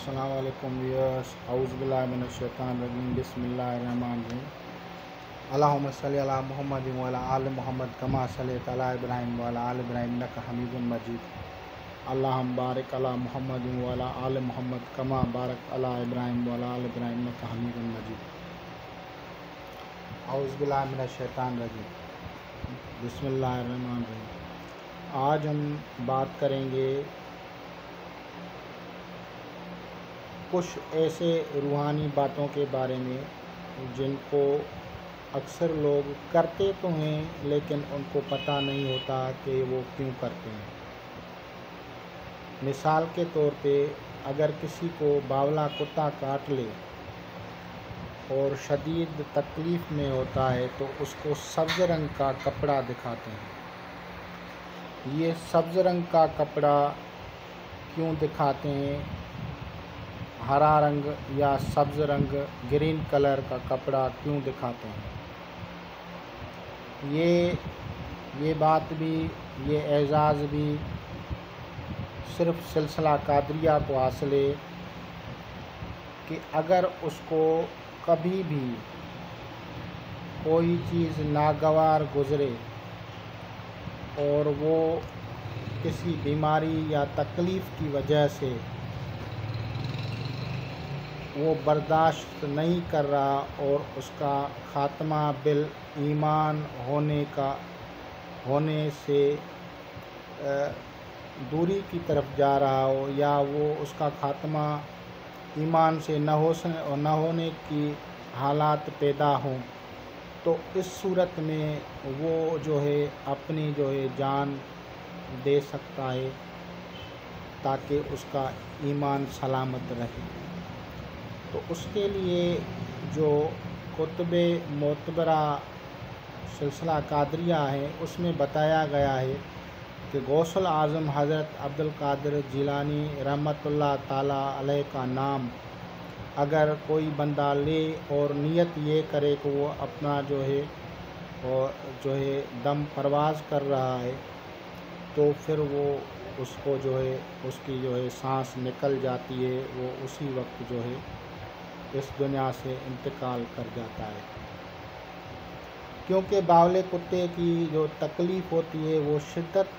अस्सलाम वालेकुम व्यूअर्स, औज़ु बिल्लाहि मिनश शैतानिर रजीम, बिस्मिल्लाहिर रहमानिर रहीम। अल्लाहुम्मा सल्लि अला मुहम्मदिन व अला आलि मुहम्मद कमा सल्लैता अला इब्राहीम व अला आलि इब्राहीम इन्नका हमीदुम मजीद। अल्लाहुम्मा बारिक अला मुहम्मदिन व अला आलि मुहम्मद कमा बारकता अला इब्राहीम व अला आलि इब्राहीम इन्नका हमीदुम मजीद। औज़ु बिल्लाहि मिनश शैतानिर रजीम, बिस्मिल्लाहिर रहमानिर रहीम। आज हम बात करेंगे कुछ ऐसे रूहानी बातों के बारे में जिनको अक्सर लोग करते तो हैं लेकिन उनको पता नहीं होता कि वो क्यों करते हैं। मिसाल के तौर पे अगर किसी को बावला कुत्ता काट ले और शदीद तकलीफ़ में होता है तो उसको सब्ज़ रंग का कपड़ा दिखाते हैं। ये सब्ज़ रंग का कपड़ा क्यों दिखाते हैं? हरा रंग या सब्ज़ रंग, ग्रीन कलर का कपड़ा क्यों दिखाते हैं? ये बात भी, ये एजाज़ भी सिर्फ़ सिलसिला कादरिया को हासिल है कि अगर उसको कभी भी कोई चीज़ नागवार गुज़रे और वो किसी बीमारी या तकलीफ़ की वजह से वो बर्दाश्त नहीं कर रहा और उसका ख़ात्मा बिल ईमान होने से दूरी की तरफ जा रहा हो, या वो उसका ख़ात्मा ईमान से न होने की हालात पैदा हों, तो इस सूरत में वो अपनी जान दे सकता है ताकि उसका ईमान सलामत रहे। तो उसके लिए जो कुतुबे मोतबरा सिलसिला कादरिया है उसमें बताया गया है कि गौसुल आज़म हज़रत अब्दुल कादिर जिलानी रहमतुल्लाह ताला अलैह का नाम अगर कोई बंदा ले और नियत ये करे कि वो अपना दम परवाज़ कर रहा है, तो फिर वो उसको उसकी सांस निकल जाती है, वो उसी वक्त इस दुनिया से इंतकाल कर जाता है। क्योंकि बावले कुत्ते की जो तकलीफ़ होती है वो शिद्दत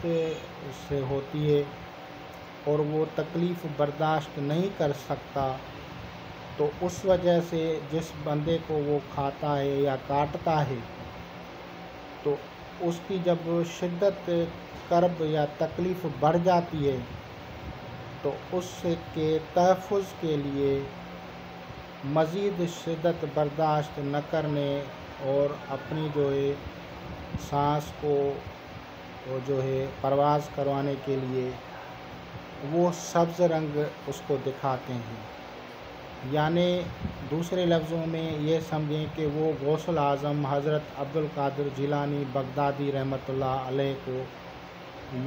से होती है और वो तकलीफ़ बर्दाश्त नहीं कर सकता, तो उस वजह से जिस बंदे को वो खाता है या काटता है तो उसकी जब शिद्दत कर्ब या तकलीफ़ बढ़ जाती है तो उसके तहफ़्फ़ुज़ के लिए मज़ीद शिद्दत बर्दाश्त न करने और अपनी सांस को परवाज़ करवाने के लिए वो सब्ज़ रंग उसको दिखाते हैं। यानी दूसरे लफ्ज़ों में ये समझें कि वो गौसुल आज़म हज़रत अब्दुल कादिर जिलानी बगदादी रहमतुल्लाह अलैह को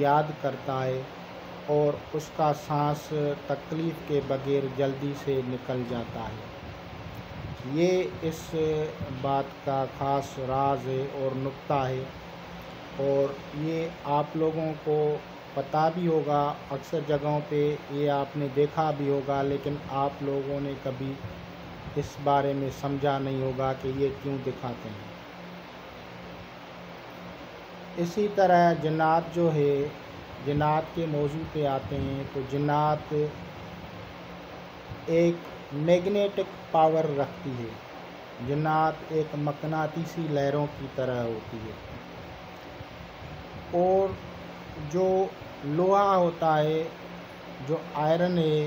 याद करता है और उसका सांस तकलीफ़ के बग़ैर जल्दी से निकल जाता है। ये इस बात का ख़ास राज है और नुक्ता है, और ये आप लोगों को पता भी होगा, अक्सर जगहों पे ये आपने देखा भी होगा, लेकिन आप लोगों ने कभी इस बारे में समझा नहीं होगा कि ये क्यों दिखाते हैं। इसी तरह जिन्नात जिन्नात के मौजू पे आते हैं, तो जिन्नात एक मैग्नेटिक पावर रखती है। जिन्नात एक मकनातीसी लहरों की तरह होती है, और जो लोहा होता है, जो आयरन है,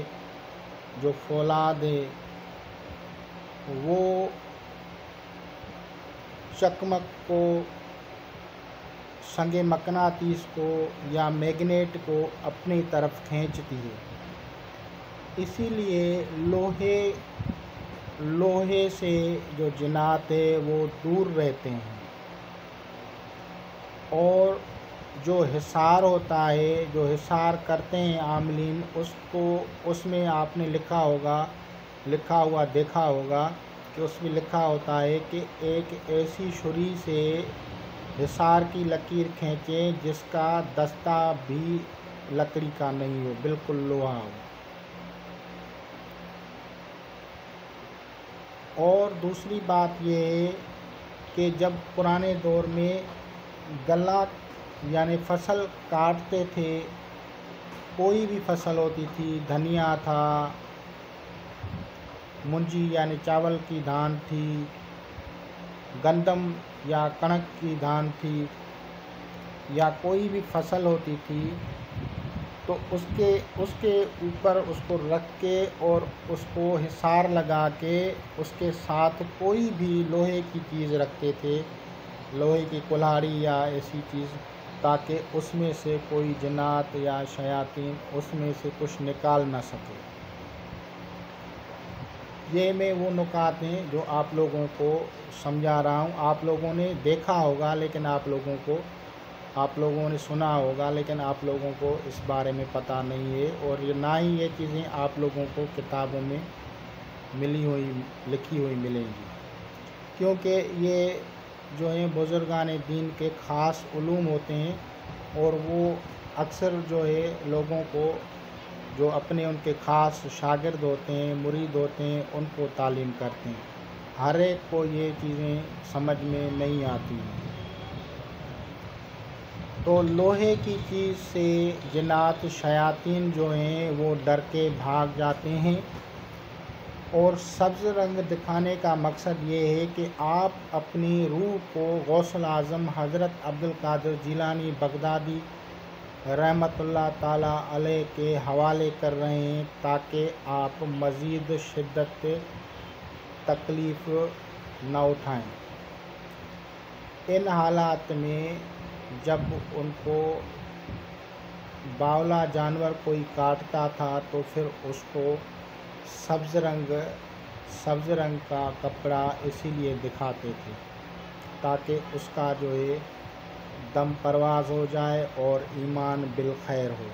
जो फौलाद है, वो चकमक को, संगे मकनातीस को या मैग्नेट को अपनी तरफ खींचती है। इसीलिए लोहे से जो जिन्नात है वो दूर रहते हैं, और जो हिसार होता है, जो हिसार करते हैं आमलीन, उसमें आपने देखा होगा कि उसमें लिखा होता है कि एक ऐसी छुरी से हिसार की लकीर खींचें जिसका दस्ता भी लकड़ी का नहीं हो, बिल्कुल लोहा हो। اور دوسری بات یہ ہے کہ جب پرانے دور میں غلہ یعنی فصل کاٹتے تھے، کوئی بھی فصل ہوتی تھی، دھنیا تھا، منجی یعنی چاول کی دھان تھی، گندم یا کنک کی دھان تھی، یا کوئی بھی فصل ہوتی تھی، تو اس کے اوپر اس کو رکھ کے اور اس کو حصار لگا کے اس کے ساتھ کوئی بھی لوہے کی چیز رکھتے تھے، لوہے کی کلہاڑی یا ایسی چیز، تاکہ اس میں سے کوئی جنات یا شیاطین اس میں سے کچھ نکال نہ سکے۔ یہ میں وہ نکات ہیں جو آپ لوگوں کو سمجھا رہا ہوں۔ آپ لوگوں نے دیکھا ہوگا لیکن آپ لوگوں نے سنا ہوگا لیکن آپ لوگوں کو اس بارے میں پتہ نہیں ہے، اور نہ ہی یہ چیزیں آپ لوگوں کو کتابوں میں لکھی ہوئی ملیں گی، کیونکہ یہ جو ہیں بزرگان دین کے خاص علوم ہوتے ہیں، اور وہ اکثر جو ہے لوگوں کو جو ان کے خاص شاگرد ہوتے ہیں، مرید ہوتے ہیں، ان کو تعلیم کرتے ہیں۔ ہر ایک کو یہ چیزیں سمجھ میں نہیں آتی ہیں۔ تو لوہے کی چیز سے جنات شیاطین جو ہیں وہ ڈر کے بھاگ جاتے ہیں، اور سبز رنگ دکھانے کا مقصد یہ ہے کہ آپ اپنی روح کو غوث الاعظم حضرت عبد القادر جیلانی بغدادی رحمۃ اللہ تعالیٰ علیہ کے حوالے کر رہے ہیں، تاکہ آپ مزید شدت تکلیف نہ اٹھائیں۔ ان حالات میں جب ان کو باولا جانور کوئی کاٹتا تھا تو پھر اس کو سبز رنگ کا کپڑا اسی لیے دکھاتے تھے، تاکہ اس کا جو ہے دم پرواز ہو جائے اور ایمان بالخیر ہو۔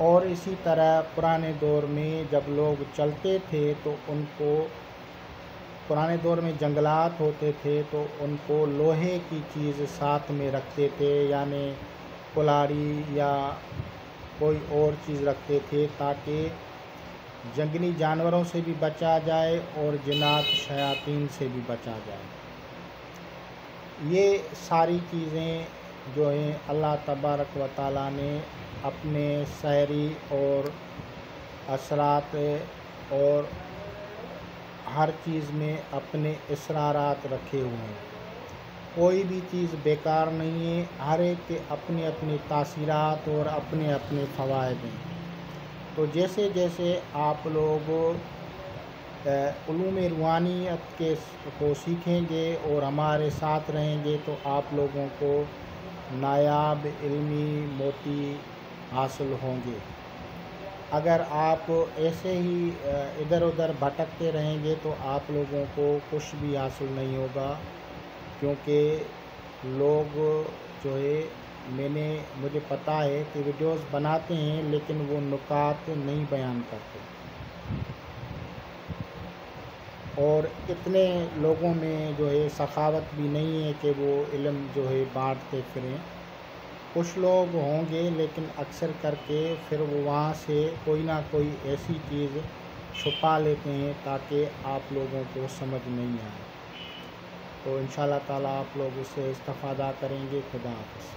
اور اسی طرح پرانے دور میں جب لوگ چلتے تھے تو پرانے دور میں جنگلات ہوتے تھے تو ان کو لوہے کی چیز ساتھ میں رکھتے تھے، یعنی کلہاڑی یا کوئی اور چیز رکھتے تھے، تاکہ جنگلی جانوروں سے بھی بچا جائے اور جنات شیاطین سے بھی بچا جائے۔ یہ ساری چیزیں جو ہیں اللہ تبارک و تعالیٰ نے اپنے سحری اور اثرات اور ہر چیز میں اپنے اسرارات رکھے ہوئے ہیں۔ کوئی بھی چیز بیکار نہیں ہے، ہر ایک کے اپنی اپنی تاثیرات اور اپنے اپنے فوائد ہیں۔ تو جیسے جیسے آپ لوگ علوم روحانیت کو سیکھیں گے اور ہمارے ساتھ رہیں گے تو آپ لوگوں کو نایاب علمی موتی حاصل ہوں گے۔ اگر آپ ایسے ہی ادھر ادھر بھٹکتے رہیں گے تو آپ لوگوں کو کچھ بھی حاصل نہیں ہوگا، کیونکہ لوگ جو ہے مجھے پتہ ہے کہ ویڈیوز بناتے ہیں لیکن وہ نکات نہیں بیان کرتے، اور اتنے لوگوں میں جو ہے سخاوت بھی نہیں ہے کہ وہ علم جو ہے بانٹتے پھریں۔ کچھ لوگ ہوں گے لیکن اکثر کر کے پھر وہ وہاں سے کوئی نہ کوئی ایسی چیز چھپا لیتے ہیں تاکہ آپ لوگوں کو سمجھ نہیں آئے۔ تو انشاءاللہ تعالیٰ آپ لوگ اس سے استفادہ کریں گے۔ خدا حافظ۔